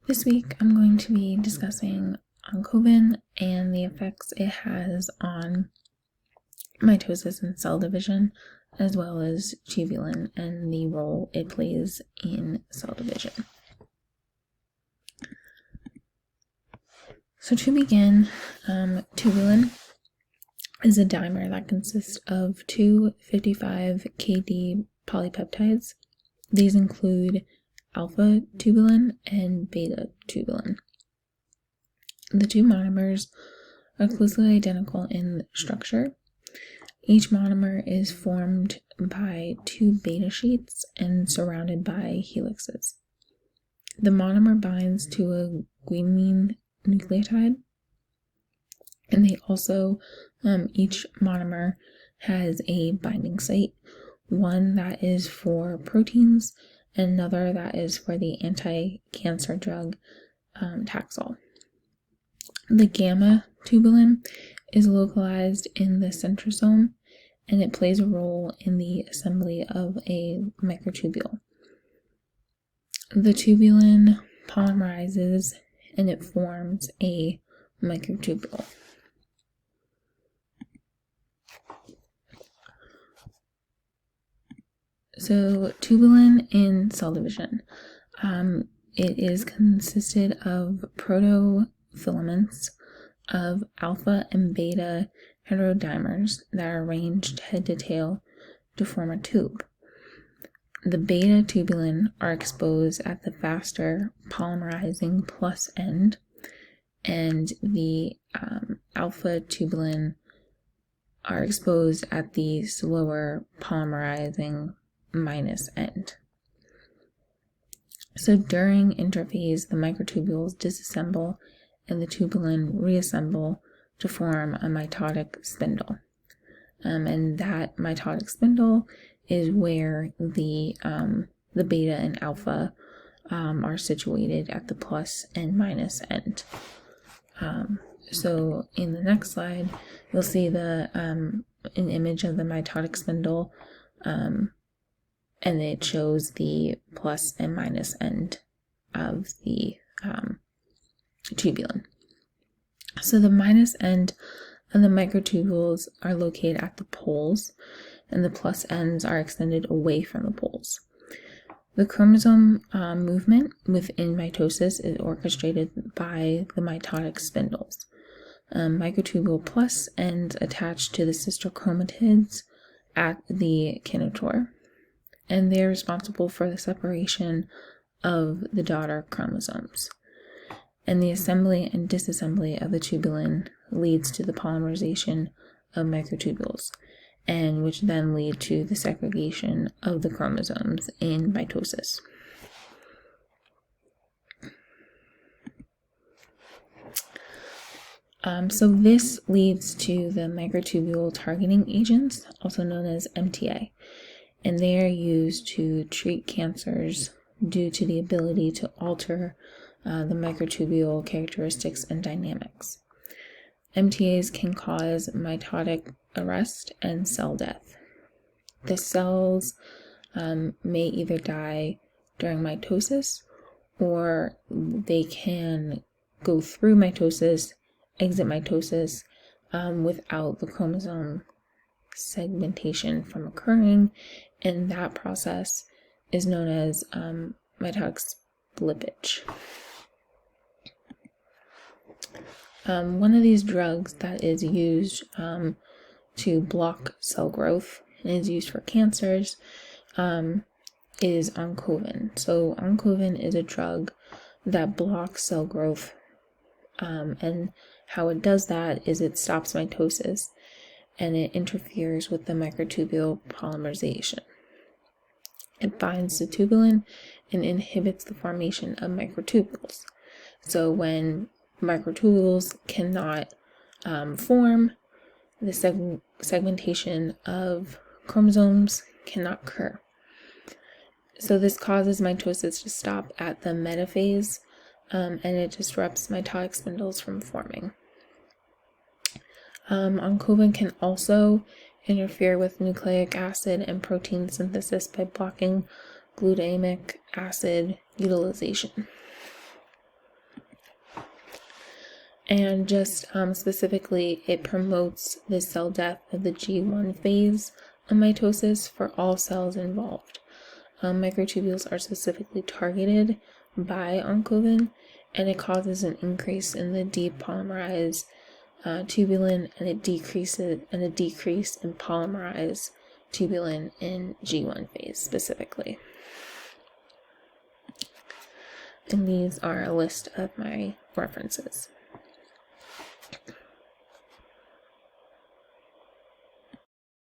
This week I'm going to be discussing oncovin and the effects it has on mitosis and cell division, as well as tubulin and the role it plays in cell division. So to begin, tubulin is a dimer that consists of two 55 kD polypeptides. These include alpha tubulin and beta tubulin. The two monomers are closely identical in structure. Each monomer is formed by two beta sheets and surrounded by helixes. The monomer binds to a guanine nucleotide, and they also, each monomer has a binding site, one that is for proteins and another that is for the anti-cancer drug Taxol. The gamma tubulin is localized in the centrosome, and it plays a role in the assembly of a microtubule. The tubulin polymerizes and it forms a microtubule. So tubulin in cell division, it is consisted of protofilaments of alpha and beta heterodimers that are arranged head to tail to form a tube. The beta tubulin are exposed at the faster polymerizing plus end, and the alpha tubulin are exposed at the slower polymerizing minus end. So during interphase, the microtubules disassemble and the tubulin reassemble to form a mitotic spindle. And that mitotic spindle is where the beta and alpha are situated at the plus and minus end. So in the next slide, you'll see an image of the mitotic spindle, and it shows the plus and minus end of the tubulin. So the minus end of the microtubules are located at the poles, and the plus ends are extended away from the poles. The chromosome movement within mitosis is orchestrated by the mitotic spindles. Microtubule plus ends attach to the sister chromatids at the kinetochore, and they are responsible for the separation of the daughter chromosomes. And the assembly and disassembly of the tubulin leads to the polymerization of microtubules, and which then lead to the segregation of the chromosomes in mitosis. So this leads to the microtubule targeting agents, also known as MTA, and they are used to treat cancers due to the ability to alter the microtubule characteristics and dynamics. MTAs can cause mitotic arrest and cell death. The cells may either die during mitosis, or they can go through mitosis, exit mitosis without the chromosome segmentation from occurring, and that process is known as mitotic splippage. One of these drugs that is used to block cell growth and is used for cancers is oncovin. So oncovin is a drug that blocks cell growth, and how it does that is it stops mitosis and it interferes with the microtubule polymerization. It binds to tubulin and inhibits the formation of microtubules. So when microtubules cannot form, the segmentation of chromosomes cannot occur. So this causes mitosis to stop at the metaphase, and it disrupts mitotic spindles from forming. Oncovin can also interfere with nucleic acid and protein synthesis by blocking glutamic acid utilization. And just specifically, it promotes the cell death of the G1 phase of mitosis for all cells involved. Microtubules are specifically targeted by oncovin, and it causes an increase in the depolymerized tubulin and a decrease in polymerized tubulin in G1 phase specifically. And these are a list of my references.